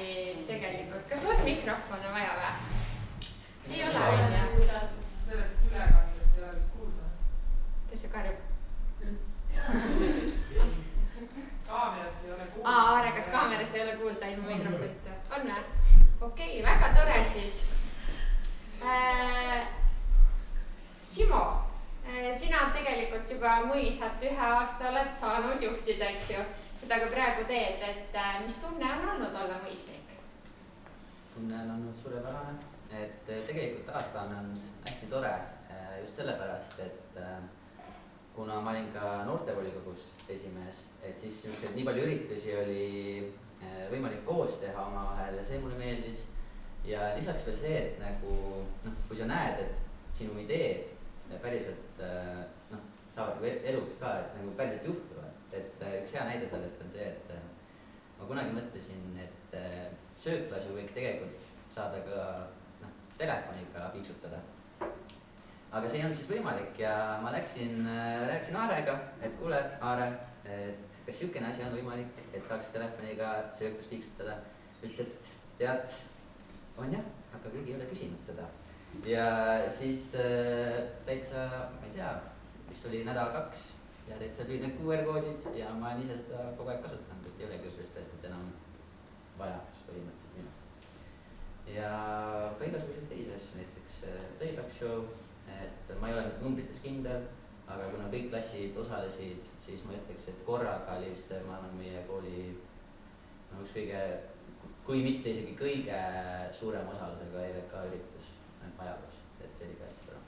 olegi tegelikult. Kas on mikrofone vaja või? Ei ole, on ju? Kuidas sellest ülekandet ei ole vist kuulda? Kes see karjub? Kaameras ei ole kuulda. Aare, kas kaameras ei ole kuulda ilma mikrofonita? On või? Okei, väga tore siis. Simo, sina tegelikult juba mõisat 1 aasta oled saanud juhtida, eks ju? Seda ka praegu teed, et mis tunne on olnud olla mõisnik? Tunne on olnud suurepärane, et tegelikult aasta on olnud hästi tore just sellepärast, et kuna ma olin ka noortevolikogus esimees, et siis nii palju üritusi oli võimalik koos teha omavahel ja see mulle meeldis. Ja lisaks veel see, et nagu, kui sa näed, et sinu ideed päriselt saavad eluks ka, et nagu päriselt juhtuvad. Et üks hea näide sellest on see, et ma kunagi mõtlesin, et sööklasu võiks tegelikult saada ka telefoniga piiksutada. Aga see ei olnud siis võimalik ja ma rääkisin Aarega, et kuule, Aare, et kas siukene asi on võimalik, et saaks telefoniga sööklas piiksutada. Ütles, et tead, on jah, aga keegi ei ole küsinud seda. Ja siis täitsa, ma ei tea, vist oli nädal 2 ja täitsa tulid need QR-koodid ja ma olen ise seda kogu aeg kasutanud, et ei olegi usutavalt enam vaja põhimõtteliselt minu. Ja ka igasugused teisi asju, näiteks playback show, et ma ei ole nüüd numbrites kindel, aga kuna kõik klassid osalesid, siis ma ütleks, et korraga oli just see, ma arvan, meie kooli üks kõige, kui mitte isegi kõige suurem osalusega EVK üritus ajaloos, et see oli ka hästi tore.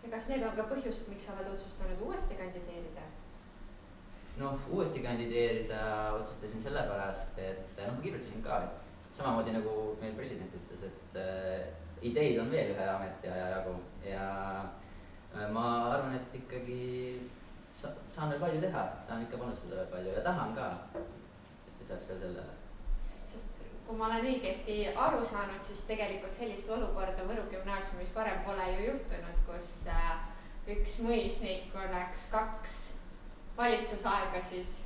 Ja kas need on ka põhjused, miks sa oled otsustanud uuesti kandideerida? Uuesti kandideerida otsustasin sellepärast, et ma kirjutasin ka, et samamoodi nagu meil president ütles, et ideid on veel ühe ametiaja jagu ja ma arvan, et ikkagi saan veel palju teha, saan ikka panustada veel palju ja tahan ka, et saaks veel sellele. Sest kui ma olen õigesti aru saanud, siis tegelikult sellist olukorda Võru gümnaasiumis varem pole ju juhtunud, kus üks mõisnik oleks 2 valitsusaega, siis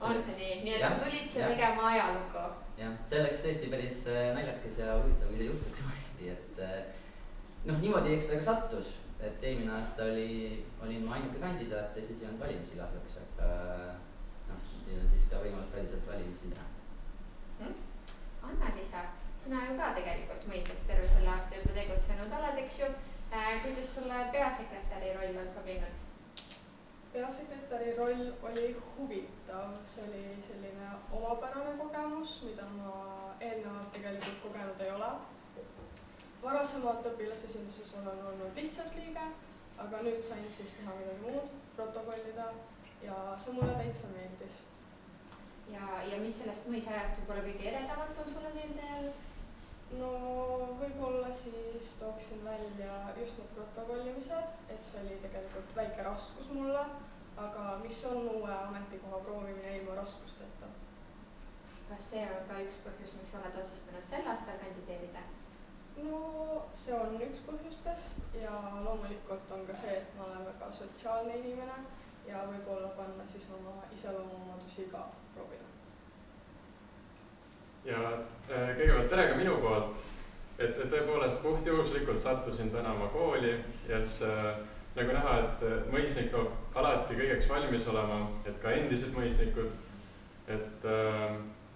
on see nii. Nii et sa tulid siia tegema ajalugu. Jah, see oleks tõesti päris naljakas ja huvitav, kui see juhtuks uuesti, et niimoodi eks ta ka sattus, et eelmine aasta olin ma ainuke kandidaat ja siis ei olnud valimisi kahjuks, aga siin on siis ka võimalus päriselt valimisi teha. Anna-Liisa, sina ju ka tegelikult mõisas terve selle aasta juba tegutsenud oled, eks ju. Kuidas sulle peasekretäri roll on sobinud? Peasekretäri roll oli huvitav, see oli selline omapärane kogemus, mida ma eelnevalt tegelikult kogenud ei ole. Varasemalt õpilasesinduses olen olnud lihtsalt liige, aga nüüd sain siis teha midagi muud, protokollida ja see mulle täitsa meeldis. Ja mis sellest mõisajast võib-olla kõige eredamalt on sulle meelde jäänud? Võib-olla siis tooksin välja just need protokollimised, et see oli tegelikult väike raskus mulle, aga mis on uue ametikoha proovimine ilma raskusteta. Kas see on ka üks põhjus, miks oled otsustanud sel aastal kandideerida? See on üks põhjustest ja loomulikult on ka see, et ma olen väga sotsiaalne inimene ja võib-olla panna siis oma iseloomuomadusi ka proovida. Ja kõigepealt tere ka minu poolt, et tõepoolest puhtjuhuslikult sattusin täna oma kooli ja nagu näha, et mõisnik peab alati kõigeks valmis olema, et ka endised mõisnikud.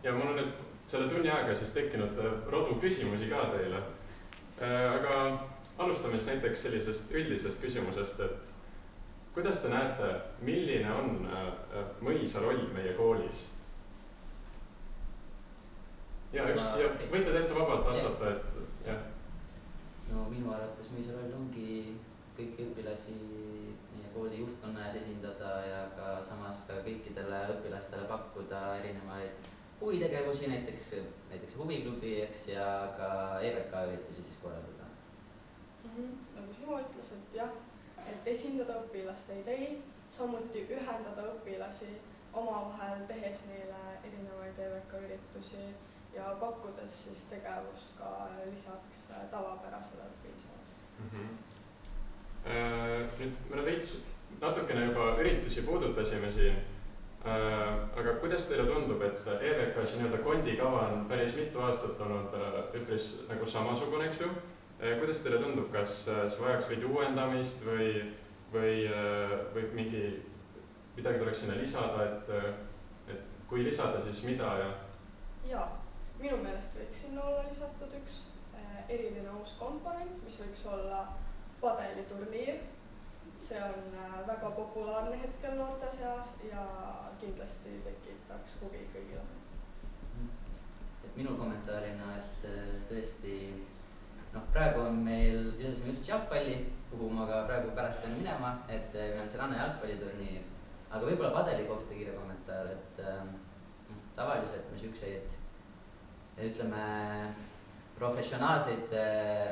Ja mul on nüüd selle tunni aega siis tekkinud rodu küsimusi ka teile. Aga alustame siis näiteks sellisest üldisest küsimusest, et kuidas te näete, milline on mõisa roll meie koolis? Ja võite täitsa vabalt vastata, et jah. Minu arvates mõisa roll ongi kõiki õpilasi meie kooli juhtkonnas esindada ja ka samas ka kõikidele õpilastele pakkuda erinevaid huvitegevusi, näiteks huviklubi, eks, ja ka EVK üritusi siis korraldada. Nagu Simo ütles, et jah, et esindada õpilaste ideid, samuti ühendada õpilasi omavahel, tehes neile erinevaid EVK üritusi ja pakkudes siis tegevust ka lisaks tavapärasele õppimisele. Nüüd me veits natukene juba üritusi puudutasime siin, aga kuidas teile tundub, et EVK ka see nii-öelda kondikava on päris mitu aastat olnud üpris nagu samasugune, eks ju. Kuidas teile tundub, kas see vajaks veidi uuendamist või midagi tuleks sinna lisada, et kui lisada, siis mida ja? Jaa, minu meelest võiks sinna olla lisatud üks eriline uus komponent, mis võiks olla padeliturniir. See on väga populaarne hetkel noorte seas ja kindlasti tekitaks huvi kõigile. Et minu kommentaarina, et tõesti, praegu on meil, lisasime just jalgpalli, kuhu ma ka praegu pärast pean minema, et meil on see ranna jalgpalliturniir. Aga võib-olla padeli kohta kiire kommentaar, et tavaliselt me siukseid, ütleme, professionaalseid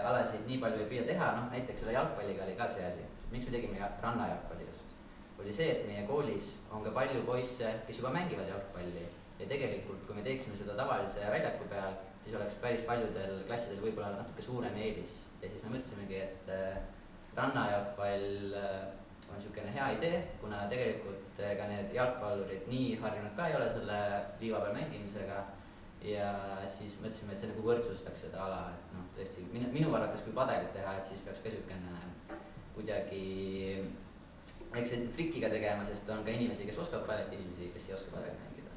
alasid nii palju ei püüa teha, näiteks selle jalgpalliga oli ka see asi. Miks me tegime ranna jalgpalli just? Oli see, et meie koolis on ka palju poisse, kes juba mängivad jalgpalli ja tegelikult, kui me teeksime seda tavalise väljaku peal, siis oleks päris paljudel klassidel võib-olla natuke suurem eelis. Ja siis me mõtlesimegi, et ranna jalgpall on niisugune hea idee, kuna tegelikult ka need jalgpallurid nii harjunud ka ei ole selle liiva peal mängimisega. Ja siis mõtlesime, et see nagu võrdsustaks seda ala, et tõesti minu arvates kui padelit teha, et siis peaks ka niisugune kuidagi väikse trikiga tegema, sest on ka inimesi, kes oskavad padelit, inimesi, kes ei oska padelit mängida.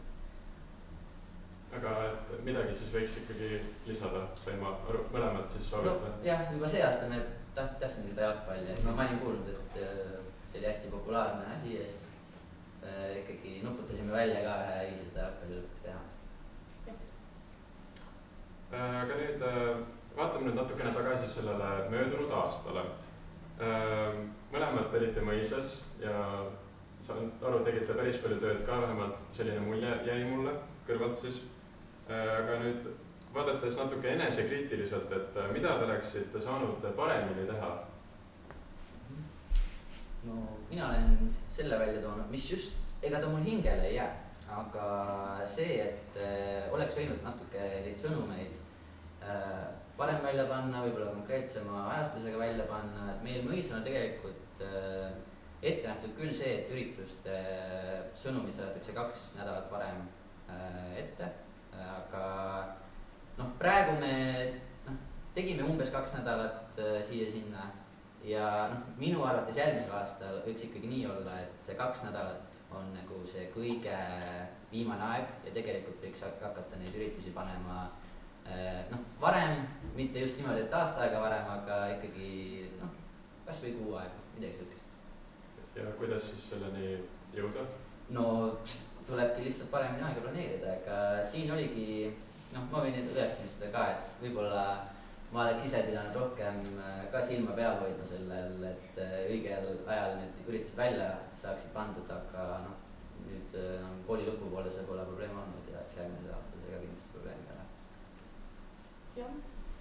Aga et midagi siis võiks ikkagi lisada, sain ma mõlemad siis soovita? Jah, juba see aasta me tahtsimegi seda jalgpalli, et ma olin kuulnud, et see oli hästi populaarne asi ja siis ikkagi nuputasime välja ka ühe viisi seda jalgpalli lõpuks teha. Aga nüüd vaatame nüüd natukene tagasi sellele möödunud aastale. Mõlemad olite mõisas ja saan aru, tegite päris palju tööd ka, vähemalt selline mulje jäi mulle kõrvalt siis. Aga nüüd vaadates natuke enesekriitiliselt, et mida te oleksite saanud paremini teha? No mina olen selle välja toonud, mis just, ega ta mul hingele ei jää, aga see, et oleks võinud natuke neid sõnumeid varem välja panna, võib-olla konkreetsema ajastusega välja panna, et meil mõisana tegelikult ette nähtud küll see, et ürituste sõnumid saadetakse 2 nädalat varem ette, aga praegu me tegime umbes 2 nädalat siia-sinna ja minu arvates järgmisel aastal võiks ikkagi nii olla, et see 2 nädalat on nagu see kõige viimane aeg ja tegelikult võiks hakata neid üritusi panema varem, mitte just niimoodi, et aasta aega varem, aga ikkagi kas või kuu aega, midagi sellist. Ja kuidas siis selleni jõuda? No tulebki lihtsalt paremini aega planeerida, aga siin oligi, ma võin tõestamist seda ka, et võib-olla ma oleks ise pidanud rohkem ka silma peal hoidma sellel, et õigel ajal need üritused välja saaksid pandud, aga nüüd kooli lõpupoole see pole probleem olnud ja järgmise aasta see ka kindlasti probleem ei ole. Jah,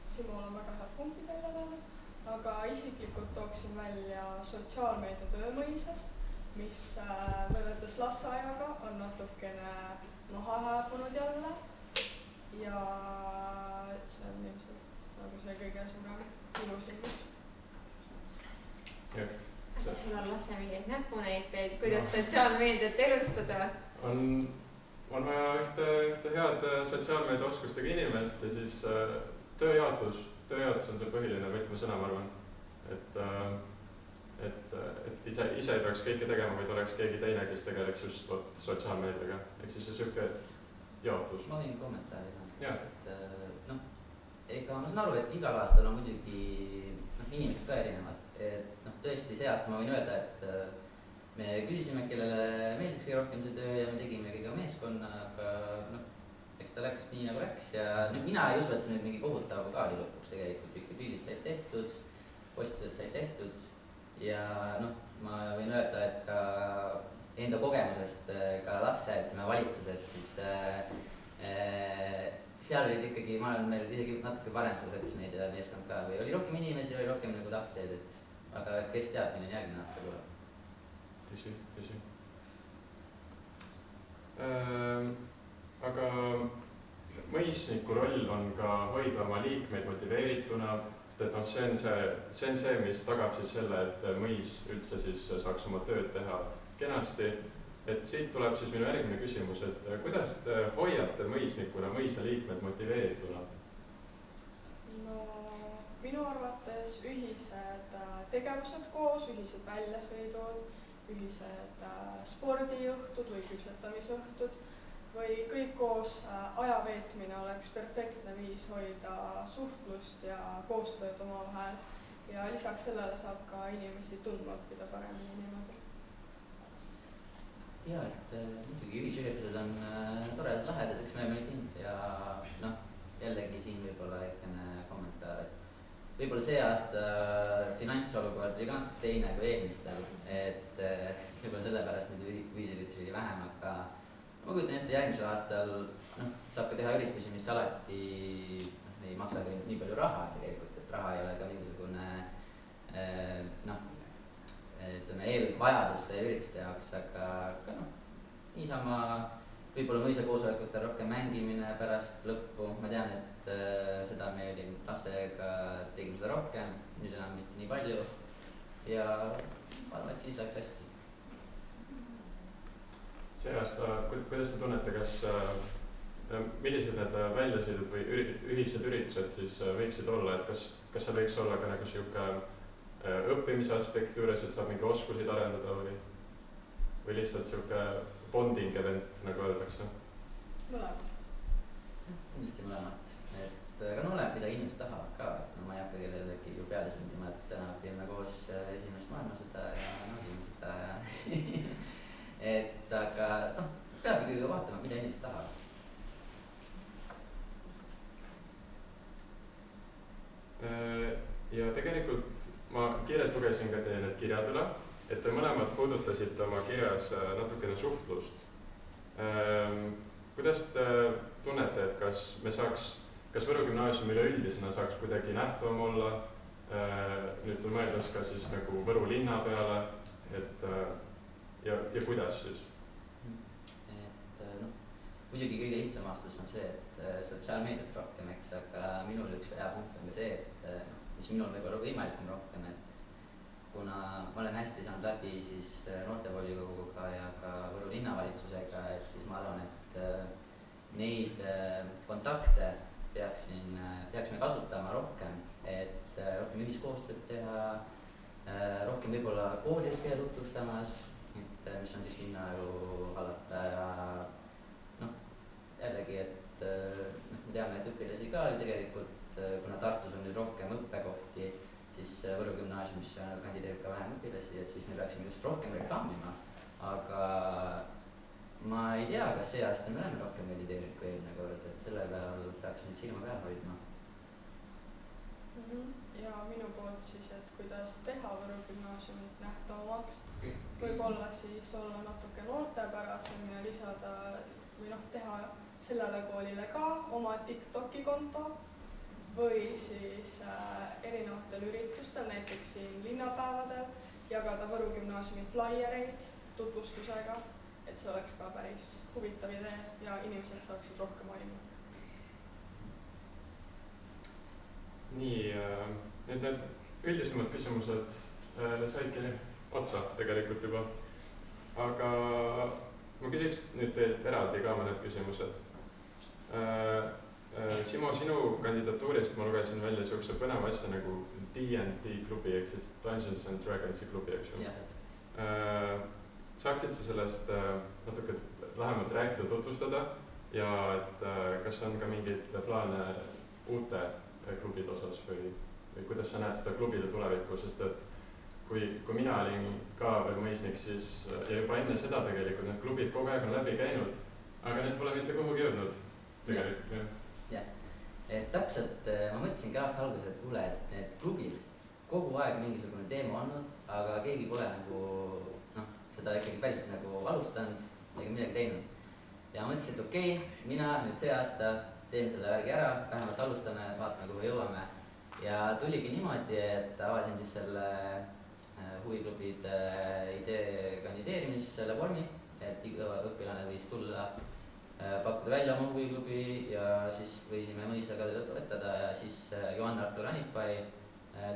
Simul on väga head punktid välja toonud, aga isiklikult tooksin välja sotsiaalmeedia töö mõisas, mis võrreldes lasteaiaga on natukene maha hääbunud jälle ja see on ilmselt nagu see kõige suurem minu silmis. Aga sul on lase mingeid näpunäiteid, kuidas sotsiaalmeediat elustada? On vaja ühte head sotsiaalmeedia oskustega inimest ja siis tööjaotus on see põhiline võtmesõna, ma arvan. Et ise ei peaks kõike tegema, vaid oleks keegi teine, kes tegeleks just sotsiaalmeediaga. Ehk siis see süke jaotus. Ma võin kommentaarida. Ega ma saan aru, et igal aastal on muidugi inimesed ka erinevad. Tõesti see aasta ma võin öelda, et me küsisime, kellele meeldis kõige rohkem see töö ja me tegime kõige meeskonna, aga eks ta läks nii nagu läks ja mina ei usu, et see nüüd mingi kohutav vokaali lõpuks tegelikult. Kõik pildid said tehtud, postitused said tehtud ja ma võin öelda, et ka enda kogemusest ka lasse, ütleme valitsuses, siis seal olid ikkagi, ma olen meil isegi natuke parem selle sotsiaalmeedia meeskond ka või oli rohkem inimesi, oli rohkem nagu tahteid, aga kes teab, milline järgmine aasta tuleb. Tõsi. Aga mõisniku roll on ka hoida oma liikmeid motiveerituna, sest et see on see, mis tagab siis selle, et mõis üldse siis saaks oma tööd teha kenasti. et siit tuleb siis minu järgmine küsimus, et kuidas te hoiate mõisnikuna mõisa liikmed motiveerituna? no minu arvates ühised tegevused koos, ühised väljasõidud, ühised spordiõhtud või küpsetamisõhtud või kõik koos aja veetmine oleks perfektne viis hoida suhtlust ja koostööd omavahel ja lisaks sellele saab ka inimesi tundma õppida paremini niimoodi. ja, et muidugi ühisüritused on toredad, lahedad, eks me oleme neid teinud ja noh, jällegi siin võib-olla väikene kommentaar, et võib-olla see aasta finantsolukord oli ka teine kui eelmistel, et võib-olla sellepärast neid ühisüritusi oli vähem, aga ma kujutan ette järgmisel aastal saab ka teha üritusi, mis alati ei maksa ka nii palju raha tegelikult, et raha ei ole ka mingisugune ütleme eelvajadus ürituste jaoks, aga niisama võib-olla mõisakoosolekutel rohkem mängimine pärast lõppu, ma tean, et seda me oli lastega tegime seda rohkem, nüüd enam mitte nii palju ja ma arvan, et siis läks hästi. See aasta, kuidas te tunnete, kas millised need väljasõidud või ühised üritused siis võiksid olla, et kas seal võiks olla ka nagu sihuke õppimise aspekt juures, et saab mingi oskusid arendada või lihtsalt sihuke bonding event, nagu öeldakse? mõlemat. Kindlasti mõlemat, et aga no oleneb, mida inimesed tahavad ka, no ma ei hakka kellelegi ju peale sündima, et täna õpime koos esimest maailmasõda ja naudime seda ja et aga noh, peabki kõige vaatama, mida inimesed tahavad. Ja tegelikult ma kiirelt lugesin ka teie need kirjad üle, et te mõlemad puudutasite oma kirjas natukene suhtlust. Kuidas te tunnete, et kas Võru gümnaasium üleüldisena saaks kuidagi nähtavam olla, nüüd mõeldes ka siis nagu Võru linna peale, et ja kuidas siis? Et noh, muidugi kõige lihtsam vastus on see, et sotsiaalmeediat rohkem, eks, aga minul üks hea punkt on ka see, et mis minul võib-olla võimalikum rohkem, et kuna ma olen hästi saanud läbi siis noortevolikoguga ja ka Võru linnavalitsusega, et siis ma arvan, et neid kontakte peaksime kasutama rohkem, et rohkem ühiskoostööd teha, rohkem võib-olla koolides käia tutvustamas, et mis on siis linnaelu hallata ja noh, jällegi, et me teame, et õpilasi ka tegelikult, kuna Tartus on nüüd rohkem õppekohti, siis Võru gümnaasiumisse kandideerib ka vähem õpilasi, et siis me peaksime just rohkem reklaamima, aga ma ei tea, kas see aasta me oleme rohkem kandideerinud kui eelmine kord, et selle peal peaks nüüd silma peal hoidma. Ja minu poolt siis, et kuidas teha Võru gümnaasiumit nähtavamaks, võib-olla siis olla natuke noortepärasem ja lisada või noh, teha sellele koolile ka oma TikToki konto või siis erinevatel üritustel, näiteks siin linnapäevadel, jagada Võru gümnaasiumi flaiereid tutvustusega, et see oleks ka päris huvitav idee ja inimesed saaksid rohkem aimata. Nii, nüüd need üldisemad küsimused saidki otsa tegelikult juba, aga ma küsiks nüüd teilt eraldi ka mõned küsimused. Simo, sinu kandidatuurist ma lugesin välja niisuguse põneva asja nagu D&D klubi ehk siis Dungeons and Dragonsi klubi, eks ju. Saaksid sa sellest natuke lähemalt rääkida, tutvustada ja et kas on ka mingeid plaane uute klubide osas või kuidas sa näed seda klubide tulevikku, sest et kui mina olin ka veel mõisnik, siis ja juba enne seda tegelikult need klubid kogu aeg on läbi käinud, aga need pole mitte kuhugi jõudnud tegelikult. Jah, et täpselt ma mõtlesin ka aasta alguses, et kuule, et need klubid kogu aeg mingisugune teema olnud, aga keegi pole nagu seda ikkagi päriselt nagu alustanud ega midagi teinud. Ja ma mõtlesin, et okei, mina nüüd see aasta teen selle värgi ära, vähemalt alustame, vaatame, kuhu jõuame. Ja tuligi niimoodi, et avasin siis selle huviklubide idee kandideerimisele vormi, et iga õpilane võis tulla, pakkuda välja oma huviklubi ja siis võisime mõisaga teda toetada ja siis Johann-Artur Anipai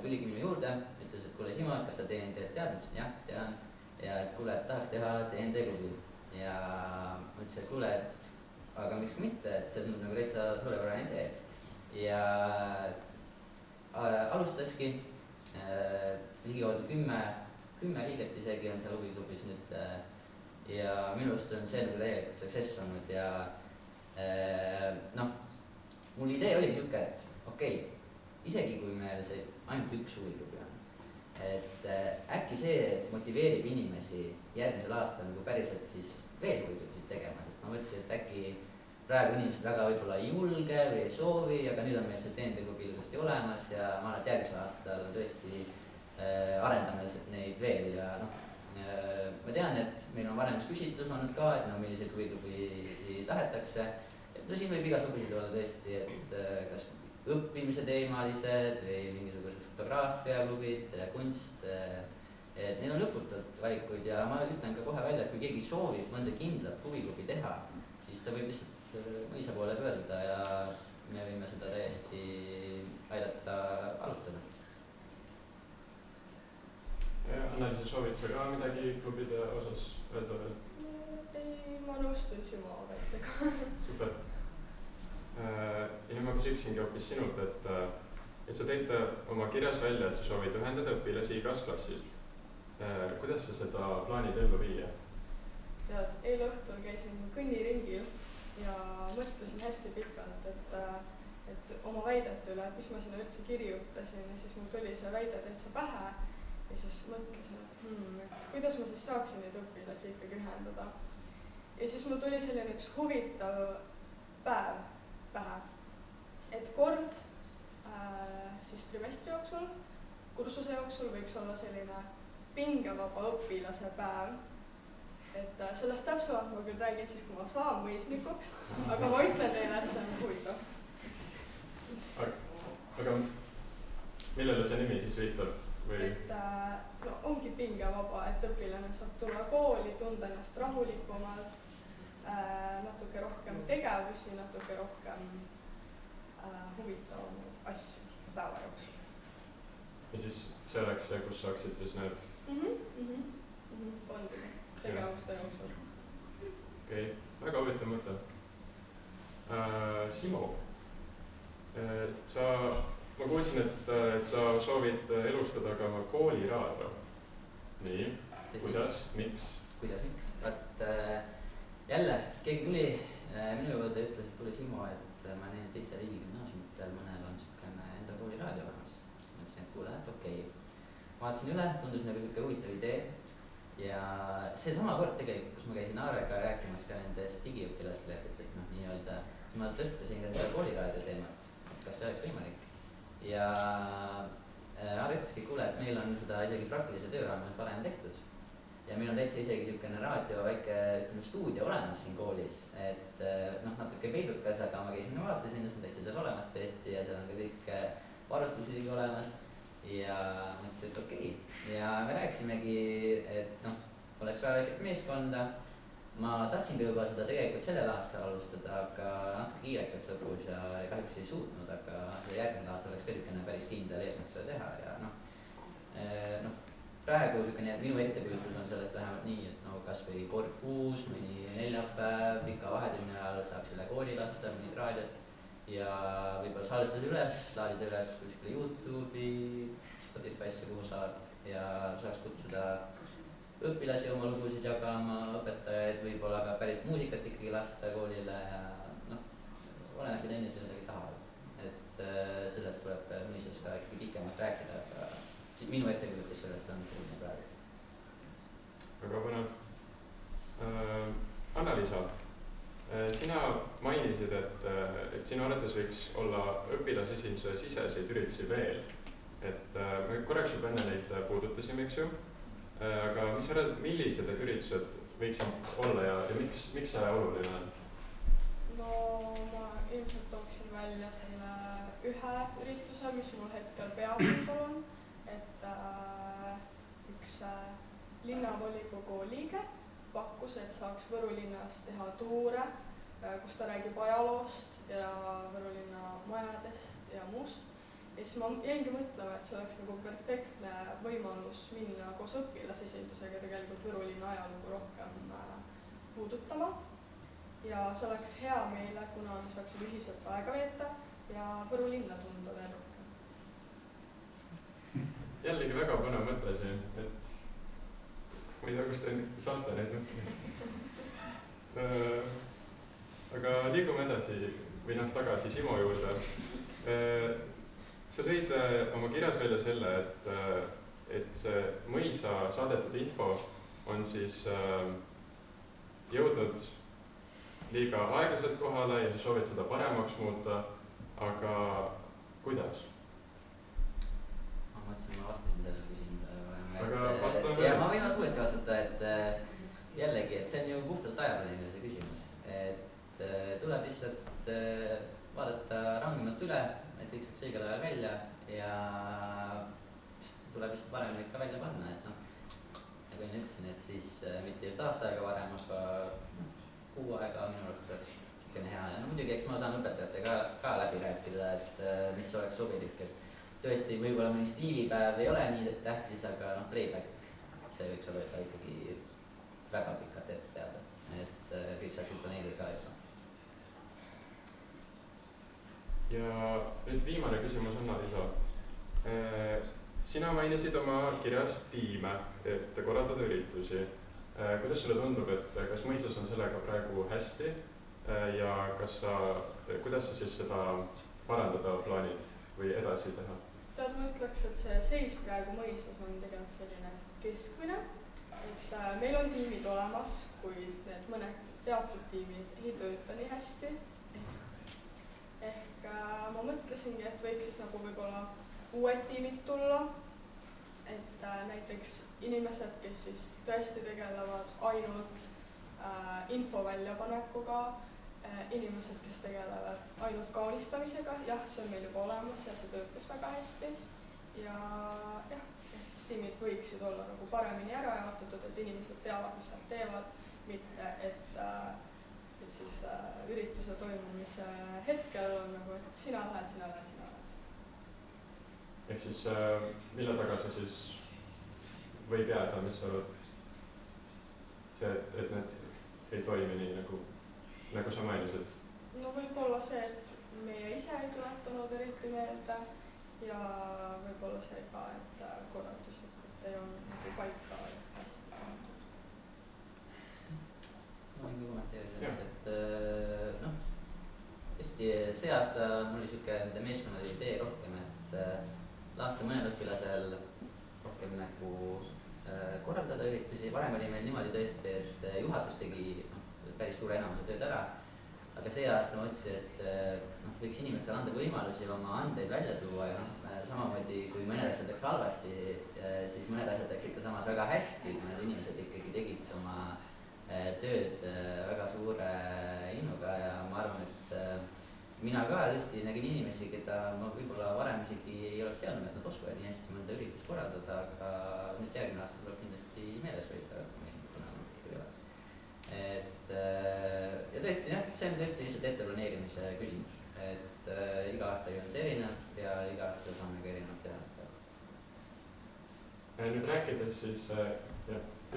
tuligi minu juurde, ütles, et kuule Simo, et kas sa DND-d tead? Jah, tean. Ja et kuule, et tahaks teha DND klubi. ja mõtlesin, et kuule, et aga miks ka mitte, et see tundub nagu täitsa suurepärane idee. Ja alustaski ligikaudu 10 liiget isegi on seal huviklubis nüüd ja minu arust on see nagu täielikult success olnud ja noh, mul idee oligi siuke, et okei, isegi kui meil see ainult üks huviklubi on, et äkki see motiveerib inimesi järgmisel aastal nagu päriselt siis veel huviklubisid tegema, sest ma mõtlesin, et äkki praegu inimesed väga võib-olla ei julge või ei soovi, aga nüüd on meil see teenindeklubi ilusti olemas ja ma arvan, et järgmisel aastal tõesti arendame neid veel ja noh, ma tean, et meil on varemas küsitlus olnud ka, et no milliseid huviklubisi tahetakse. No siin võib igasuguseid olla tõesti, et kas õppimise teemalised või mingisugused fotograafiaklubid, kunst, et neil on lõputult valikuid ja ma ütlen ka kohe välja, et kui keegi soovib mõnda kindlat huviklubi teha, siis ta võib lihtsalt mõisa poole pöörduda ja me võime seda täiesti aidata alustada. Anneli, sa soovid sa ka midagi klubide osas öelda veel? Ei, ma nõustun sinu ametega. Super. Ja nüüd ma küsiksingi hoopis sinult, et sa tõid oma kirjas välja, et sa soovid ühendada õpilasi igast klassist. Kuidas sa seda plaanid ellu viia? Tead, eile õhtul käisin kõnniringil ja mõtlesin hästi pikalt, et oma väidet üle, et mis ma sinna üldse kirjutasin ja siis mul tuli see väide täitsa pähe ja siis mõtlesin, et kuidas ma siis saaksin neid õpilasi ikkagi ühendada. Ja siis mul tuli selline üks huvitav päev pähe, et kord siis trimestri jooksul, kursuse jooksul võiks olla selline pingevaba õpilase päev. Et sellest täpsemalt ma küll räägin siis, kui ma saan mõisnikuks, aga ma ütlen teile, et see on huvitav. Aga millele see nimi siis viitab? Et no, ongi pingevaba, et õpilane saab tulla kooli, tunda ennast rahulikumalt, natuke rohkem tegevusi, natuke rohkem huvitavaid asju päeva jooksul. Ja siis see oleks see, kus saaksid siis need ongi tegevuste jooksul. Okei, väga huvitav mõte. Simo, ma kuulsin, et sa soovid elustada ka kooliraadio. Nii, kuidas, miks? Kuidas, miks? Vaat jälle, keegi tuli minu juurde ja ütles, et tuli Simo, et ma näen teiste riigigümnaasiumitel, mõnel on niisugune enda kooliraadio olemas. Mõtlesin, et kuule, et okei. Vaatasin üle, tundus nagu niisugune huvitav idee. Ja see sama kord tegelikult, kus ma käisin Aarega rääkimas ka nendest digiõpilaspiletitest, noh nii-öelda, ma tõstasin ka seda kooliraadio teemat, kas see oleks võimalik. Ja Aare ütleski, kuule, et meil on seda isegi praktilise töö raames varem tehtud. Ja meil on täitsa isegi niisugune raadio väike, ütleme, stuudio olemas siin koolis, et noh, natuke peidukas, aga ma käisin ja vaatasin, see on täitsa seal olemas tõesti ja seal on ka kõik varustusigi olemas. Ja mõtlesin, et okei. Ja me rääkisimegi, et noh, oleks vaja väikest meeskonda. Ma tahtsin ka juba seda tegelikult sellel aastal alustada, aga natuke kiireks läks lõpus ja kahjuks ei suutnud, aga järgmine aasta oleks ka päris kindel eesmärk seda teha ja noh, praegu minu ettekujutus on sellest vähemalt nii, et no kas või kord kuus, mõni neljapäev, pika vahetunni ajal saab selle kooli lasta, mõnid raadiot ja võib-olla salvestada üles, laadida üles kuskile YouTube'i, Spotify'sse, kuhu saab ja saaks kutsuda õpilasi oma lugusid jagama, õpetajaid, võib-olla ka päris muusikat ikkagi lasta koolile ja noh, oleneb mida inimesed midagi tahavad. Et sellest tuleb mõnises ka ikkagi pikemalt rääkida, aga minu ettekujutus sellest on selline praegu. Väga põnev. Anna-Liisa, sina mainisid, et sinu arvates võiks olla õpilasesinduse siseseid üritusi veel. Et me korraks juba enne neid puudutasime, eks ju? Aga mis sa arvad, millised need üritused võiksid olla ja miks see oluline on? No ma ilmselt tooksin välja selle ühe ürituse, mis mul hetkel peaasjal on, et üks linnavolikogu liige pakkus, et saaks Võru linnas teha tuure, kus ta räägib ajaloost ja Võru linna majadest ja muust. Ja siis ma jäingi mõtlema, et see oleks nagu perfektne võimalus minna koos õpilasesindusega tegelikult Võru linna ajalugu rohkem puudutama ja see oleks hea meile, kuna me saaksime ühiselt aega veeta ja Võru linna tunda veel rohkem. Jällegi väga põnev mõte siin, et ma ei tea, kus te saate neid mõtteid. Aga liigume edasi või tagasi Simo juurde. Sa tõid oma kirjas välja selle, et see mõisa saadetud info on siis jõudnud liiga aeglaselt kohale ja sa soovid seda paremaks muuta, aga kuidas? Ma mõtlesin, ma vastasin selle küsimusele. Aga vastame. Ja ma võin uuesti vastata, et jällegi, et see on ju puhtalt ajalooline see küsimus. Et tuleb lihtsalt vaadata rangemalt üle, et kõik saaks õigel ajal välja ja tuleb lihtsalt varem neid ka välja panna, et nagu enne ütlesin, et siis mitte just aasta aega varem, aga kuu aega minu arust oleks selline hea. Ja muidugi, eks ma saan õpetajatega ka läbi rääkida, et mis oleks sobilik, et tõesti võib-olla mõni stiilipäev ei ole nii tähtis, aga playback, see võiks olla ka ikkagi väga pikalt ette teada, et kõik saaksid planeerida ka juba. Ja nüüd viimane küsimus on Liisa. Sina mainisid oma kirjas tiime, et korraldada üritusi. Kuidas sulle tundub, et kas mõisas on sellega praegu hästi ja kuidas sa siis seda parandada plaanid või edasi teha? Tead, ma ütleks, et see seis praegu mõisas on tegelikult selline keskmine, et meil on tiimid olemas, kuid need mõned teatud tiimid ei tööta nii hästi. Ehk ma mõtlesingi, et võiks siis nagu võib-olla uued tiimid tulla, et näiteks inimesed, kes siis tõesti tegelevad ainult info väljapanekuga, inimesed, kes tegelevad ainult kaunistamisega, jah, see on meil juba olemas ja see töötas väga hästi ja jah, siis tiimid võiksid olla nagu paremini ära jaotatud, et inimesed teavad, mis nad teevad, mitte et siis ürituse toimumise hetkel on nagu, et sina lähed. Ehk siis mille taga sa siis võib jääda, mis sa arvad? See, et need ei toimi nii, nagu sa mainisid? No võib-olla see, et meie ise ei tuletanud eriti meelde ja võib-olla see ka, et korralduslikult ei olnud nagu paika hästi pandud. Ma võin ka kommenteerida, et tõesti see aasta mul oli siuke meeskonnal idee rohkem, et lasta mõnel õpilasel rohkem nagu korraldada üritusi. Varem oli meil niimoodi tõesti, et juhatus tegi päris suure enamuse tööd ära, aga see aasta ma mõtlesin, et võiks inimestele anda võimalusi oma andeid välja tuua ja samamoodi kui mõned asjad läks halvasti, siis mõned asjad läks ikka samas väga hästi, kui need inimesed ikkagi tegid oma tööd väga suure innuga ja ma arvan, et mina ka tõesti nägin inimesi, keda ma võib-olla varem isegi ei oleks teadnud, et nad oskavad nii hästi mõnda üritust korraldada, aga nüüd järgmine aasta tuleb kindlasti meeles hoida, ja tõesti jah, see on tõesti lihtsalt etteplaneerimise küsimus, et iga aasta on see erinev ja iga aasta saame ka erinev teha. Nüüd rääkides siis,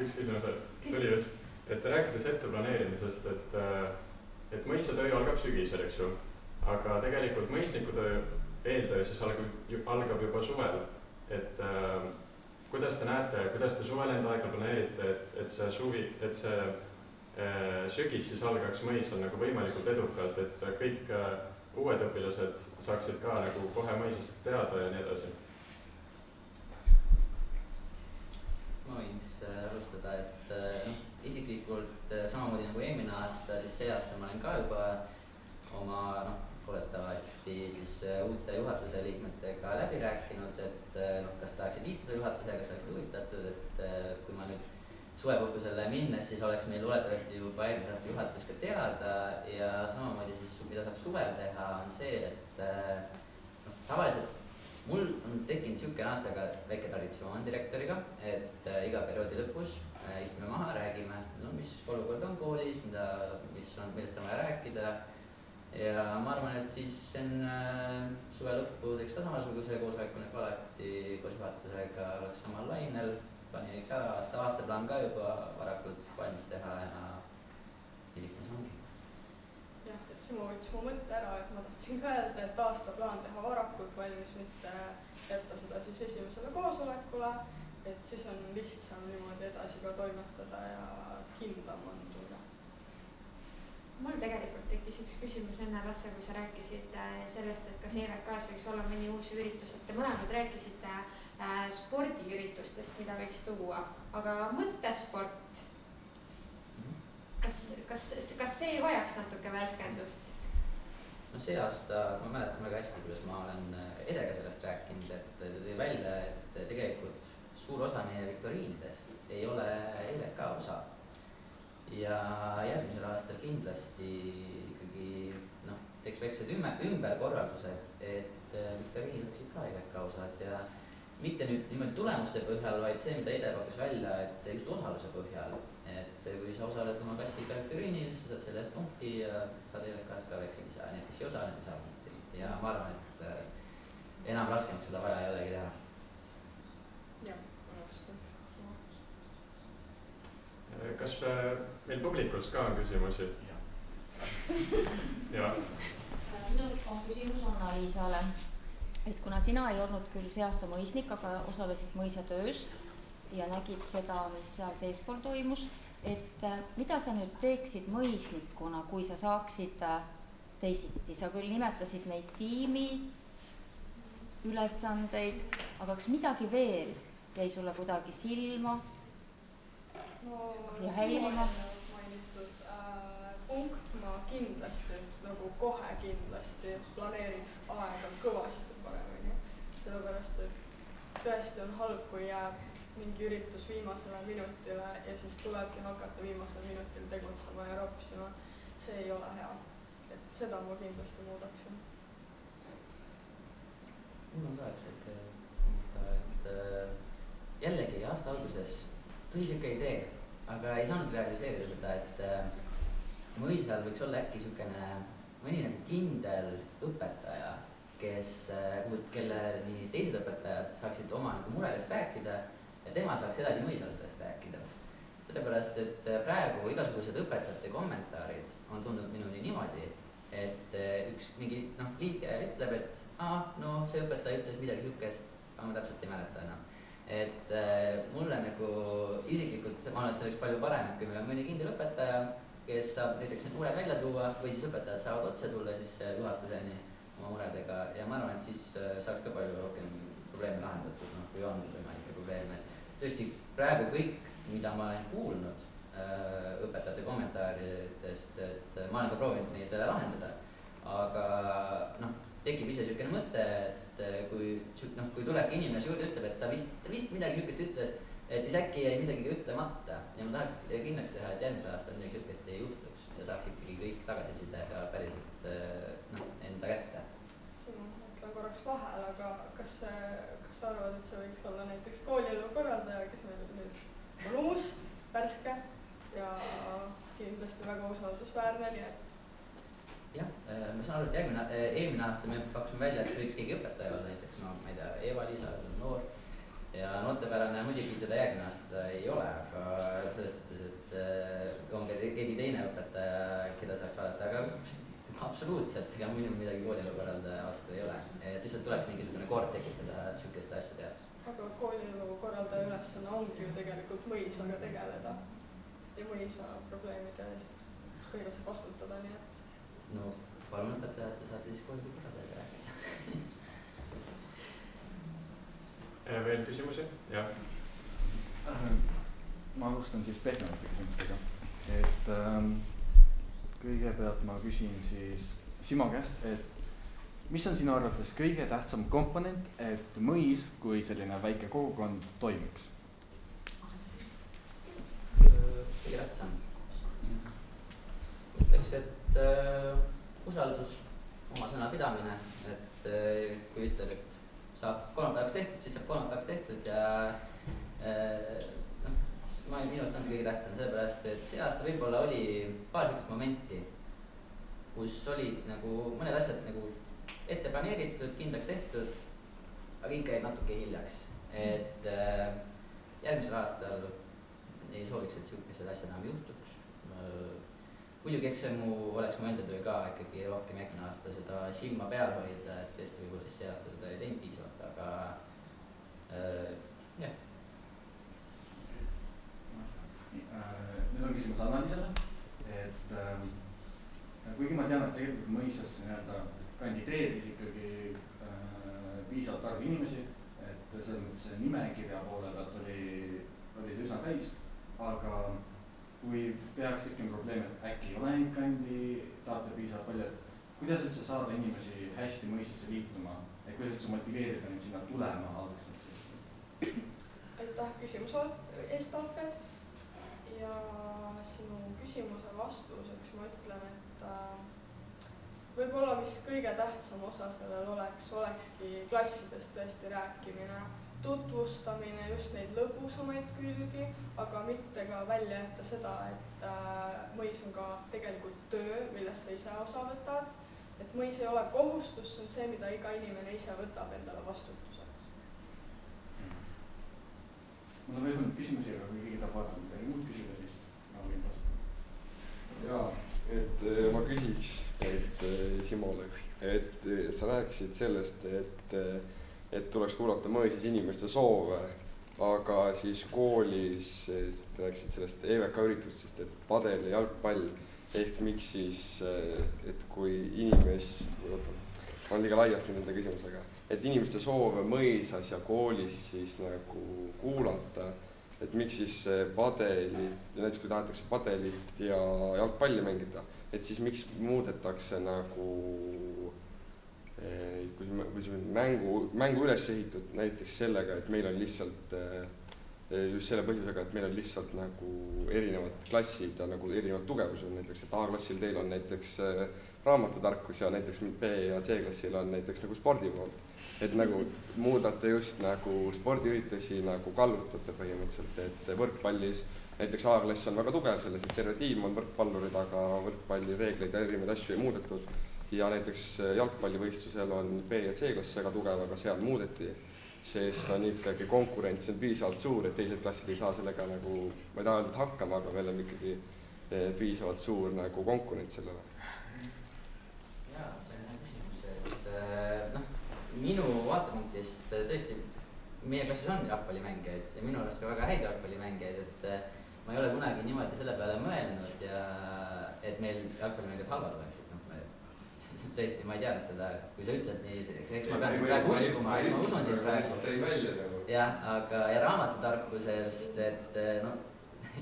üks küsimus tuli just, et rääkides etteplaneerimisest, et mõisatöö algab sügisel, eks ju, aga tegelikult mõisnikutöö eeltöö siis algab juba suvel, et kuidas te näete, kuidas te suvel enda aega planeerite, et see sügis siis algaks mõisal nagu võimalikult edukalt, et kõik uued õpilased saaksid ka nagu kohe mõisast teada ja nii edasi? Ma võin siis alustada, et isiklikult samamoodi nagu eelmine aasta, siis see aasta ma olen ka juba oma oletavasti siis uute juhatuse liikmetega läbi rääkinud, et kas tahaksid liituda juhatusega, kas oleksid huvitatud, et kui ma nüüd suvepuhkusele minnes, siis oleks meil oletavasti juba eelmise aasta juhatus ka teada ja samamoodi siis, mida saab suvel teha, on see, et tavaliselt mul on tekkinud niisugune aastaga väike traditsioon direktoriga, et iga perioodi lõpus istume maha, räägime, mis olukord on koolis, millest on vaja rääkida ja ma arvan, et siis suve lõppu teeks ka samasuguse koosoleku nagu alati koos juhatusega oleks samal lainel, planeeriks ära aastaplaan ka juba varakult valmis teha Simo võttis mu mõtte ära, et ma tahtsin ka öelda, et aastaplaan teha varakult valmis, mitte jätta seda siis esimesele koosolekule, et siis on lihtsam niimoodi edasi ka toimetada ja kindlam on tunne. Mul tegelikult tekkis üks küsimus enne Lasse, kui sa rääkisid sellest, et kas EVK-s võiks olla mõni uus üritus, et te mõlemad rääkisite spordiüritustest, mida võiks tuua, aga mõttesport, kas see vajaks natuke värskendust? No see aasta ma mäletan väga hästi, kuidas ma olen Edega sellest rääkinud, et ta tõi välja, et tegelikult suur osa meie viktoriinidest ei ole EVK osa. Ja järgmisel aastal kindlasti ikkagi teeks väiksed ümberkorraldused, et viktoriinid oleksid ka EVK osad ja mitte nüüd niimoodi tulemuste põhjal, vaid see, mida Ede pakkus välja, et just osaluse põhjal. Et kui sa osaled oma klassiga viktoriinil, siis saad selle punkti ja saad EVK-s ka väikse lisa, need kes ei osale, need saab punkti. Ja ma arvan, et enam raskemaks seda vaja ei olegi teha. Kas meil publikus ka on küsimusi? Ja. Minul on küsimus Anna-Liisale. Et kuna sina ei olnud küll see aasta mõisnik, aga osalesid mõisatöös ja nägid seda, mis seal seespool toimus, et mida sa nüüd teeksid mõisnikuna, kui sa saaksid teisiti? Sa küll nimetasid neid tiimi ülesandeid, aga kas midagi veel jäi sulle kuidagi silma ja häirima? Mainitud punkt ma kindlasti, nagu kohe kindlasti planeeriks aega kõvasti paremini, sellepärast et tõesti on halb, kui jääb mingi üritus viimasele minutile ja siis tulebki hakata viimasel minutil tegutsema ja ropsima. See ei ole hea. Et seda ma kindlasti muudaksin. Mul on ka üks jällegi aasta alguses tuli siuke idee, aga ei saanud realiseerida seda, et mõisal võiks olla äkki siukene mõni nagu kindel õpetaja, kelle nii teised õpetajad saaksid oma nagu muredest rääkida ja tema saaks edasi mõisadest rääkida. Sellepärast, et praegu igasugused õpetajate kommentaarid on tulnud minuni niimoodi, et üks mingi liige ütleb, et see õpetaja ütles midagi siukest, aga ma täpselt ei mäleta enam. Et mulle nagu isiklikult, ma arvan, et see oleks palju parem, et kui meil on mõni kindel õpetaja, kes saab näiteks need mured välja tuua või siis õpetajad saavad otse tulla siis juhatuseni oma muredega ja ma arvan, et siis saaks ka palju rohkem probleeme lahendatud, kui on võimalikke probleeme. Tõesti, praegu kõik, mida ma olen kuulnud õpetajate kommentaaridest, et ma olen ka proovinud neid lahendada, aga tekib ise niisugune mõte, et kui tulebki inimene juurde ütleb, et ta vist midagi niisugust ütles, et siis äkki jäi midagi ütlemata ja ma tahaks kindlaks teha, et järgmisel aastal midagi niisugust ei juhtuks ja saaks ikkagi kõik tagasisidega päriselt enda kätte. Siin mõtlen korraks vahel, aga kas sa arvad, et see võiks olla näiteks koolielu korraldaja, kes meil nüüd on uus, värske ja kindlasti väga usaldusväärne, nii et jah, ma saan aru, et eelmine aasta me pakkusime välja, et see võiks keegi õpetaja olla, näiteks ma ei tea, Eva-Liisa on noor ja noortepärane muidugi seda järgmine aasta ei ole, aga selles suhtes, et on keegi teine õpetaja, keda saaks vaadata, aga absoluutselt, ega muidu midagi koolielu korraldaja vastu ei ole. Et lihtsalt tuleks mingisugune kord tekitada sihukeste asjade. Aga koolielu korraldaja ülesanne ongi ju tegelikult mõisaga tegeleda ja mõisa probleemide eest kõige saab vastutada, nii et no palun õpetajad, te saate siis koolielu korraldajaga rääkida. Veel küsimusi? Jah. Ma alustan siis pehmemate küsimustega. Et kõigepealt ma küsin siis Simo käest, et mis on sinu arvates kõige tähtsam komponent, et mõis kui selline väike kogukond toimiks? Kõige tähtsam. Ütleks, et usaldus, oma sõna pidamine, et kui ütled, et saab kolmapäevaks tehtud, siis saab kolmapäevaks tehtud ja minust on kõige tähtsam, sellepärast, et see aasta võib-olla oli paar sellist momenti, kus olid nagu mõned asjad nagu ette planeeritud, kindlaks tehtud, aga ikka jäid natuke hiljaks. Et järgmisel aastal ei sooviks, et sellised asjad enam juhtuks. muidugi eks see oleks mu enda töö ka ikkagi rohkem järgmine aasta seda silma peal hoida, et tõesti võib-olla siis see aasta seda ei teinud piisavalt, aga jah. Nüüd on küsimus Annalisele, et kuigi ma tean, et tegelikult mõisasse nii-öelda kandideeris ikkagi piisavalt arv inimesi, et selles mõttes see nimekirja poole pealt oli see üsna täis, aga kui peaks tekkima probleem, et äkki ei ole neid kandidaate piisavalt palju, et kuidas üldse saada inimesi hästi mõisasse liituma, et kuidas üldse motiveerida neid sinna tulema algselt siis? Aitäh küsimuse eest, Alfred. Ja sinu küsimuse vastuseks ma ütlen, et võib-olla mis kõige tähtsam osa sellel olekski klassides tõesti rääkimine, tutvustamine, just neid lõbusamaid külgi, aga mitte ka välja jätta seda, et mõis on ka tegelikult töö, millest sa ise osa võtad. Et mõis ei ole kohustus, see on see, mida iga inimene ise võtab endale vastutuseks. Mul on veel mõned küsimusi, aga kui keegi tahab vaadata midagi muud küsida, siis ma võin vastata. Jaa, et ma küsiks Simole, et sa rääkisid sellest, et tuleks kuulata mõises inimeste soove, aga siis koolis rääkisid sellest EVK üritustest, et padel ja jalgpall, ehk miks siis, et kui on liiga laiasti nende küsimusega, et inimeste soove mõisas ja koolis siis nagu kuulata, et miks siis padelit, näiteks kui tahetakse padelit ja jalgpalli mängida, et siis miks muudetakse nagu kui mängu üles ehitud näiteks sellega, et meil on lihtsalt just selle põhjusega, et meil on lihtsalt nagu erinevad klassid ja nagu erinevad tugevused, näiteks et A-klassil teil on näiteks raamatutarkus ja näiteks B ja C-klassil on näiteks nagu spordipool. Et nagu muudate just nagu spordiüritusi nagu kallutate põhimõtteliselt, et võrkpallis näiteks A-klass on väga tugev selles, et terve tiim on võrkpallurid, aga võrkpalli reegleid ja erinevaid asju ei muudetud. Ja näiteks jalgpallivõistlusel on B ja C-klass väga tugev, aga seal muudeti, sest on ikkagi konkurents on piisavalt suur, et teised klassid ei saa sellega nagu, ma ei taha öelda hakkama, aga meil on ikkagi piisavalt suur nagu konkurents sellele. Jaa, see on hea küsimus, et minu vaatepunktist tõesti meie klassis on jalgpallimängijaid ja minu arust ka väga häid jalgpallimängijaid, et ma ei ole kunagi niimoodi selle peale mõelnud ja et meil jalgpallimängijad halvad oleksid. Tõesti, ma ei teadnud seda, kui sa ütled nii, eks ma pean seda praegu uskuma, et ma usun sind praegu. Jah, aga ja raamatutarkusest, et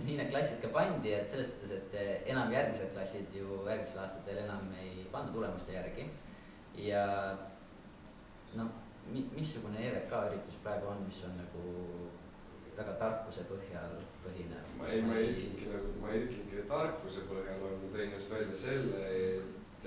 nii need klassid ka pandi, et selles suhtes, et enam järgmised klassid ju järgmisel aastatel enam ei panda tulemuste järgi. Ja missugune EVK üritus praegu on, mis on nagu väga tarkuse põhjal põhine? Ma ei ütlengi tarkuse põhjal, on tõin just välja selle, et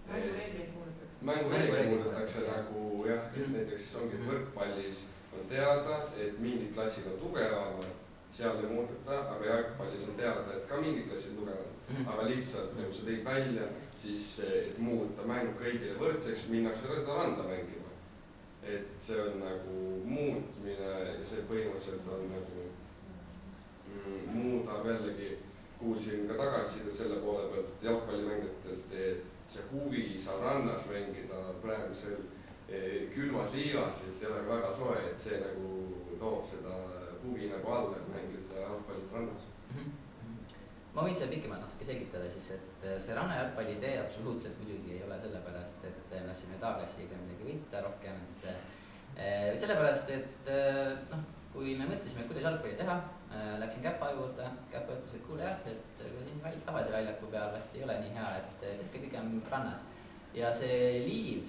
mängureegleid muudetakse nagu jah, näiteks ongi võrkpallis on teada, et mingid klassid on tugevamad, seal ei muudeta, aga jalgpallis on teada, et ka mingid klassid on tugevad. Aga lihtsalt, nagu sa tõid välja, siis et muuta mäng kõigile võrdseks, minnakse seda randa mängima. Et see on nagu muutmine ja see põhimõtteliselt on nagu muudab jällegi, kuulsin ka tagasisidet selle poole pealt jalgpallimängijatelt, et see huvi saab rannas mängida praegusel külmas liigas, et ei ole väga soe, et see nagu toob seda huvi nagu alla, et mängida jalgpallis rannas. Ma võin seda pikemalt natuke selgitada siis, et see rannajalgpalli idee absoluutselt muidugi ei ole sellepärast, et lasime A-klassiga midagi võita rohkem, et sellepärast, et kui me mõtlesime, kuidas jalgpalli teha, läksin Käpa juurde, Käpa ütles, et kuule jah, et kui siin tavalise väljaku peal vast ei ole nii hea, et tehke pigem rannas. Ja see liiv,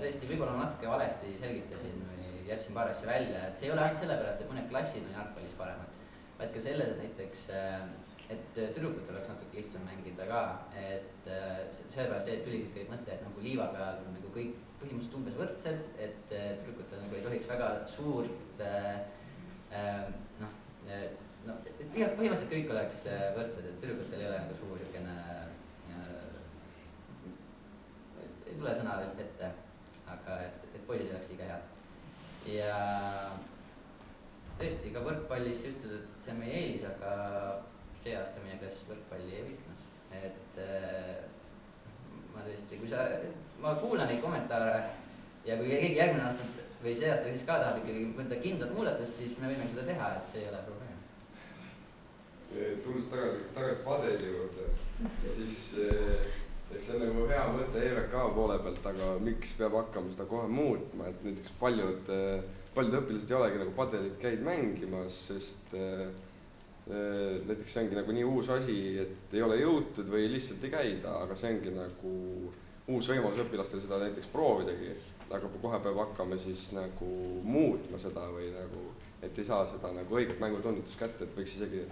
tõesti võib-olla natuke valesti selgitasin või jätsin paar asja välja, et see ei ole ainult sellepärast, et mõned klassid on jalgpallis paremad, vaid ka selles, et näiteks et tüdrukutel oleks natuke lihtsam mängida ka, et sellepärast tuli kõik mõte, et nagu liiva peal on nagu kõik põhimõtteliselt umbes võrdsed, et tüdrukutel nagu ei tohiks väga suurt põhimõtteliselt kõik oleks võrdsed, et tüdrukutel ei ole nagu suur niisugune, ei tule sõna ette, aga et poisid oleks liiga head. Ja tõesti ka võrkpallis ütled, et see on meie eelis, aga see aasta meie klass võrkpalli ei võitnud. et ma tõesti, ma kuulan neid kommentaare ja kui keegi järgmine aasta või see aasta siis ka tahab ikkagi mõnda kindlat muudatust, siis me võime seda teha, et see ei ole probleem. Tulles tagasi padeli juurde, siis eks see on nagu hea mõte EVK poole pealt, aga miks peab hakkama seda kohe muutma, et näiteks paljud õpilased ei olegi nagu padelit käinud mängimas, sest näiteks see ongi nagu nii uus asi, et ei ole jõutud või lihtsalt ei käida, aga see ongi nagu uus võimalus õpilastel seda näiteks proovidagi, aga kohe peab hakkama siis nagu muutma seda või nagu, et ei saa seda nagu õiget mängutunnetust kätte, et võiks isegi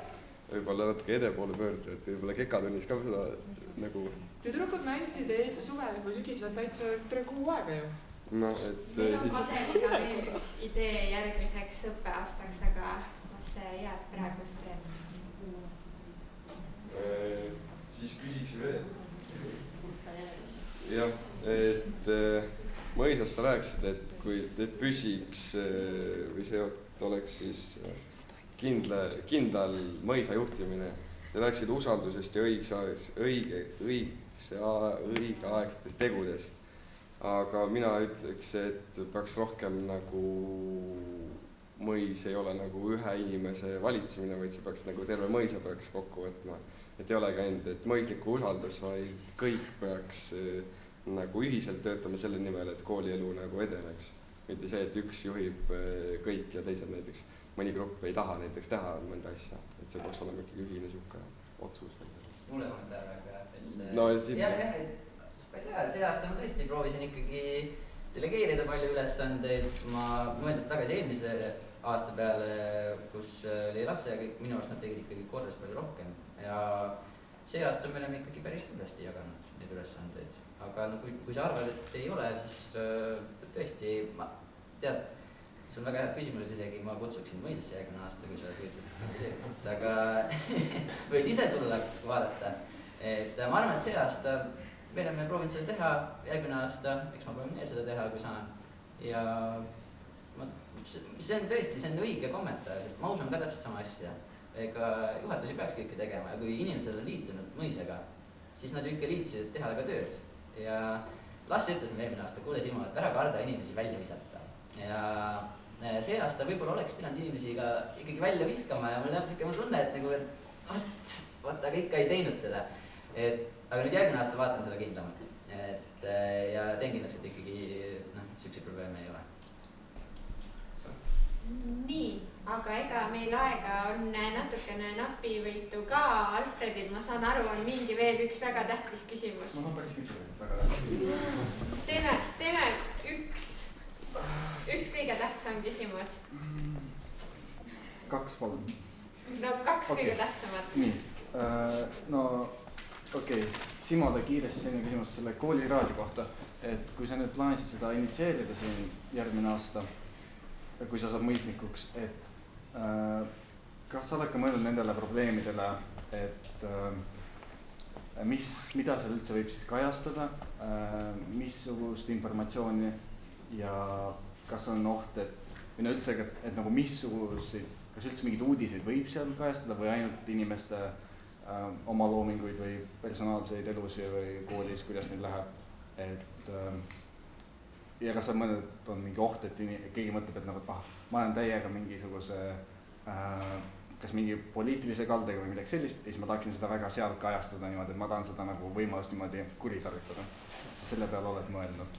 võib-olla natuke ede poole pöörduda, et võib-olla kekatunnis ka seda nagu... Tüdrukud näitasid suvel või sügisel täitsa tere kuu aega ju. No, et meil on padeliga veel üks idee järgmiseks õppeaastaks, aga see jääb praegust siis küsiks veel. Jah, et Mõisas sa rääkisid, et kui teid püsiks või see oleks siis kindlal mõisa juhtimine, te rääkisid usaldusest ja õigeaegsetest tegudest. Aga mina ütleks, et peaks rohkem nagu mõis ei ole nagu ühe inimese valitsemine, vaid see peaks nagu terve mõisa peaks kokku võtma. Et ei olegi ainult, et mõisliku usaldus, vaid kõik peaks nagu ühiselt töötama selle nimel, et koolielu nagu edeneks. Mitte see, et üks juhib kõik ja teised näiteks mõni grupp ei taha näiteks teha mõnda asja. Et see peaks olema ikkagi ühine siuke otsus. Mulle kommentaar, aga... No ja siin... Ma ei tea, see aasta ma tõesti proovisin ikkagi delegeerida palju ülesandeid. Ma mõeldes tagasi eelmise aasta peale, kus oli lapse ja kõik minu arust nad tegid ikkagi kordades palju rohkem. Ja see aasta me oleme ikkagi päris kindlasti jaganud neid ülesandeid. Aga no, kui sa arvad, et ei ole, siis tõesti, ma tead, see on väga head küsimused isegi, ma kutsuksin mõisasse järgmine aasta, kui sa kujutud, aga võid ise tulla vaadata. Et ma arvan, et see aasta me oleme proovinud seda teha, järgmine aasta, eks ma proovin seda teha, kui saan. Ja see on tõesti, see on õige kommentaar, sest ma usun ka täpselt sama asja. Ega juhatusi peaks kõike tegema ja kui inimesed on liitunud mõisaga, siis nad ju ikka liitusid, et teha ka tööd. Ja Lasse ütles meil eelmine aasta, kuule Simo, et ära karda inimesi välja visata. Ja see aasta võib-olla oleks pidanud inimesi ka ikkagi välja viskama ja mul on siuke tunne, et nagu, et vaat, aga ikka ei teinud seda. Aga nüüd järgmine aasta vaatan seda kindlamalt. Ja teen kindlasti, et ikkagi siukseid probleeme ei ole. Nii, aga ega meil aega on natukene napivõitu ka. Alfredil, ma saan aru, on mingi veel üks väga tähtis küsimus. Ma päris mitu väga tähtis. Teeme üks kõige tähtsam küsimus. 2 palun. No 2 kõige tähtsamat. Nii, no okei. Simo ta kiiresti selline küsimus selle kooliraadio kohta, et kui sa nüüd plaanisid seda initsieerida siin järgmine aasta, kui sa saad mõisnikuks, et kas sa oled ka mõelnud nendele probleemidele, et mida seal üldse võib siis kajastada, missugust informatsiooni ja kas on oht, või no üldse, et nagu missuguseid, kas üldse mingeid uudiseid võib seal kajastada või ainult inimeste oma loominguid või personaalseid elusi või koolis, kuidas neil läheb, ja kas sa mõtled, et on mingi oht, et keegi mõtleb, et nagu, ma olen täiega mingisuguse, kas mingi poliitilise kaldega või midagi sellist, ja siis ma tahaksin seda väga seal kajastada niimoodi, et ma tahan seda nagu võimalust niimoodi kuritarvitada. Selle peale oled mõelnud?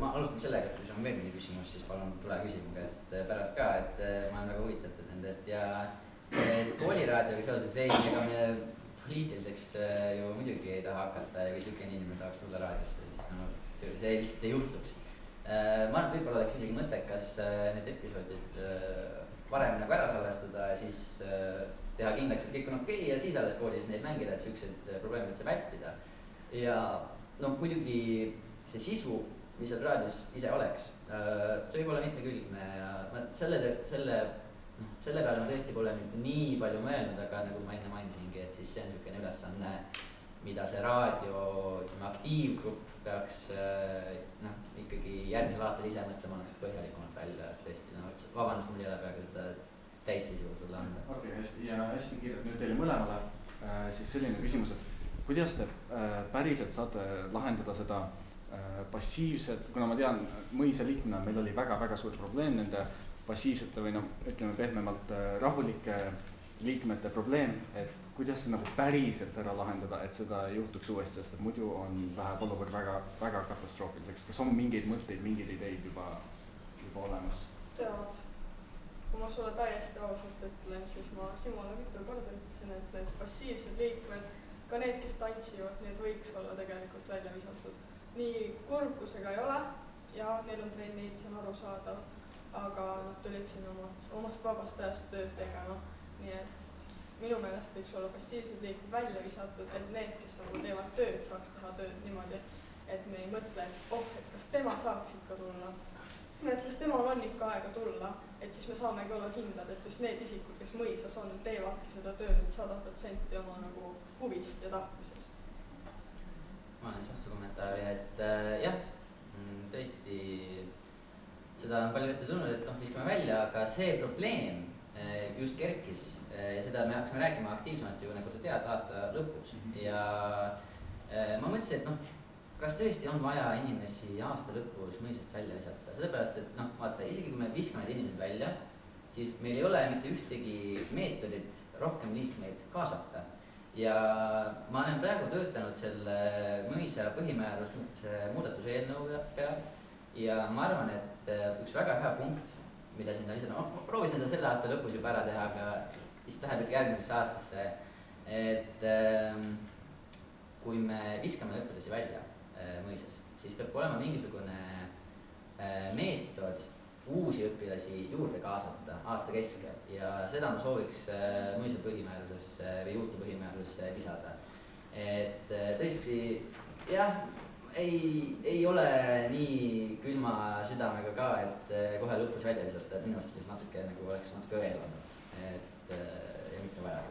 Ma alustan sellega, et kui sul on veel mingi küsimus, siis palun tule küsimu käest pärast ka, et ma olen väga huvitatud nendest ja kooliraadioga seoses ega me poliitiliseks ju muidugi ei taha hakata ja kui siuke inimene tahaks tulla raadiosse, siis see lihtsalt ei juhtuks. Ma arvan, võib-olla oleks isegi mõttekas need episoodid varem nagu ära salvestada ja siis teha kindlaks, et kõik on okei ja siis alles koolis neid mängida, et siuksed probleemid üldse vältida. Ja no muidugi see sisu, mis seal raadios ise oleks, see võib olla mitmekülgne ja selle peale ma tõesti pole nii palju mõelnud, aga nagu ma enne mainisingi, et siis see on niisugune ülesanne, mida see raadio aktiivgrupp peaks ikkagi järgmisel aastal ise mõtlema põhjalikumalt välja, tõesti, vabandust, mul ei ole praegu seda täissisu sulle anda. Okei, hästi, ja hästi kiirelt nüüd teile mõlemale. siis selline küsimus, et kuidas te päriselt saate lahendada seda passiivset, kuna ma tean, mõisa liikmena meil oli väga-väga suur probleem nende passiivsete või ütleme pehmemalt rahulike liikmete probleem, et kuidas see nagu päriselt ära lahendada, et seda ei juhtuks uuesti, sest et muidu läheb olukord väga katastroofiliseks. Kas on mingeid mõtteid, mingeid ideid juba olemas? Tead, kui ma sulle täiesti ausalt ütlen, siis ma Simole mitu korda ütlesin, et need passiivsed liikmed, ka need, kes tantsivad, need võiks olla tegelikult välja visatud. Nii kurbusega ei ole ja neil on trennid, see on arusaadav, aga nad tulid siin omast vabast ajast tööd tegema. Nii et minu meelest võiks olla passiivsed liikmed välja visatud, et need, kes nagu teevad tööd, saaks teha tööd niimoodi, et me ei mõtle, et kas tema saaks ikka tulla. Et kas temal on ikka aega tulla, et siis me saamegi olla kindlad, et just need isikud, kes mõisas on, teevadki seda tööd 100% oma nagu huvist ja tahtmisest. Ma olen vastu kommentaari, et jah, tõesti seda on palju ette tulnud, et viskame välja, aga see probleem just kerkis ja seda me hakkasime rääkima aktiivsemalt ju, nagu sa tead, aasta lõpus. Ja ma mõtlesin, et kas tõesti on vaja inimesi aasta lõpus mõisast välja visata, sellepärast, et vaata, isegi kui me viskame need inimesed välja, siis meil ei ole mitte ühtegi meetodit rohkem liikmeid kaasata. Ja ma olen praegu töötanud selle mõisa põhimääruse muudatuse eelnõu peal ja ma arvan, et üks väga hea punkt, mida sinna lisada, proovisin seda selle aasta lõpus juba ära teha, aga vist läheb ikka järgmisesse aastasse, et kui me viskame õpilasi välja mõisast, siis peab olema mingisugune meetod uusi õpilasi juurde kaasata aasta keskel ja seda ma sooviks mõisa põhimääruses või juurde põhimääruses lisada. Et tõesti, jah, ei ole nii külma südamega ka, et kohe lõpus välja visata, et minu arust siis natuke nagu oleks natuke veel olnud, et ja mitte vaja.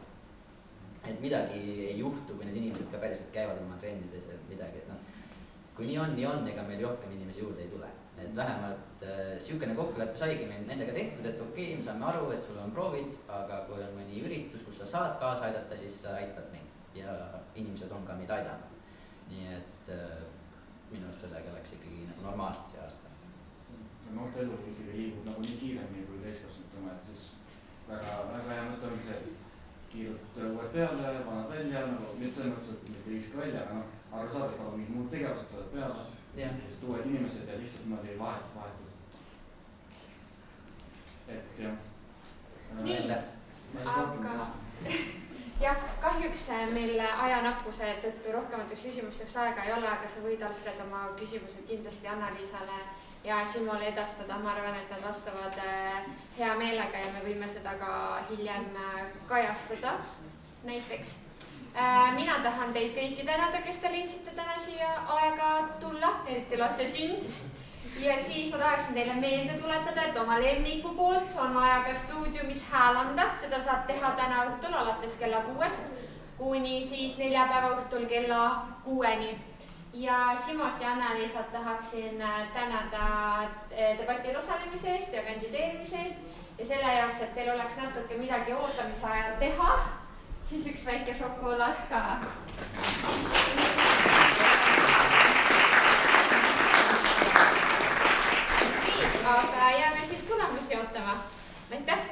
Et midagi ei juhtu, kui need inimesed ka päriselt käivad oma trennides ja midagi, et kui nii on, ega meil rohkem inimesi juurde ei tule. Et vähemalt siukene kokkuleppe saigi meil nendega tehtud, et okei, me saame aru, et sul on proovid, aga kui on mõni üritus, kus sa saad kaasa aidata, siis sa aitad meid ja inimesed on ka meid aidanud. Nii et minu arust sellega läks ikkagi normaalselt see aasta. Noorte elu ikkagi liigub nagu nii kiiremini kui täiskasvanutena, et siis väga hea mõte ongi see, kiirelt uued peale, vanad välja, nüüd selles mõttes, et mitte viska välja, aga aru saada, et mingid muud tegevused tuleb peale, siis uued inimesed ja lihtsalt niimoodi vahetud. Et jah. Nii, aga jah, kahjuks meil ajanappuse tõttu rohkemateks küsimusteks aega ei ole, aga sa võid, Alfred, oma küsimused kindlasti Anna-Liisale ja Simole edastada. Ma arvan, et nad vastavad hea meelega ja me võime seda ka hiljem kajastada näiteks. Mina tahan teid kõiki tänada, kes te leidsite täna siia aega tulla, eriti Lasse sind. Ja siis ma tahaksin teile meelde tuletada, et oma lemmiku poolt on vaja ka stuudiumis hääl anda. Seda saab teha täna õhtul alates kella 6 kuni siis neljapäeva õhtul kella 6-ni. Ja Simot ja Anna-Liisat tahaksin tänada debatil osalemise eest ja kandideerimise eest. Ja selle jaoks, et teil oleks natuke midagi ootamise ajal teha, siis üks väike šokolaad ka. Aga jääme siis tulemusi ootama. Aitäh!